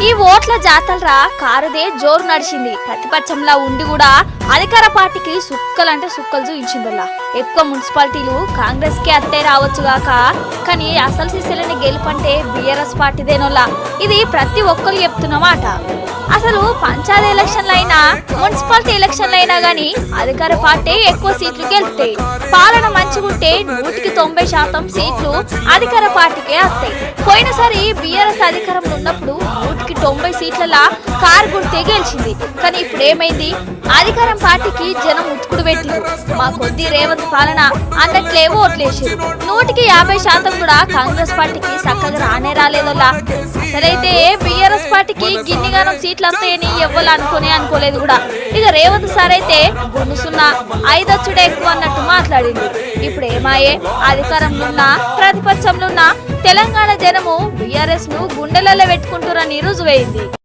ఈ ఓట్ల జాతరరా కారుదే జోరు నడిచింది. ప్రతిపక్షంలో ఉండి కూడా అధికార పార్టీకి సుక్కలంటే సుక్కలు చూయించిందల్లా. ఎక్కువ మున్సిపాలిటీలు కాంగ్రెస్ కే అత్తే రావచ్చుగాక, కానీ అసలు సిసలని గెలుపంటే బీఆర్ఎస్ పార్టీదేనోలా. ఇది ప్రతి ఒక్కరు చెప్తున్న మాట. అసలు పంచాయతీ ఎలక్షన్లు అయినా మున్సిపాలిటీ ఎలక్షన్లు అయినా గానీ అధికార పార్టీ ఎక్కువ సీట్లు గెలుస్తాయి. పాలన మంచిగుంటే 190% సీట్లు అధికార పార్టీకే వస్తాయి. పోయినసారి బీఆర్ఎస్ అధికారంలో ఉన్నప్పుడు 190 సీట్లలా కారు గుర్తే గెలిచింది. కానీ ఇప్పుడు ఏమైంది? అధికారం పార్టీకి జనం ఉతుకుడు పెట్టింది. మా కొద్ది రేవంత్ పాలన అన్నట్లేవో ఓట్లేసారు. 150% కూడా కాంగ్రెస్ పార్టీకి చక్కగా రానే రాలేదోలా. అసలైతే బీఆర్ఎస్ పార్టీకి గిన్నిగానం సీట్లు వస్తాయని ఎవ్వరు అనుకోలేదు కూడా. ఇక రేవంత్ సార్ అయితే గునుసున్నా 5 వచ్చుడే ఎక్కువ అన్నట్టు మాట్లాడింది. ఇప్పుడు ఏమాయే? అధికారంలో ఉన్న ప్రతిపక్షంలో ఉన్న తెలంగాణ జనము బీఆర్ఎస్ ను గుండెలలో పెట్టుకుంటురని రుజువైంది.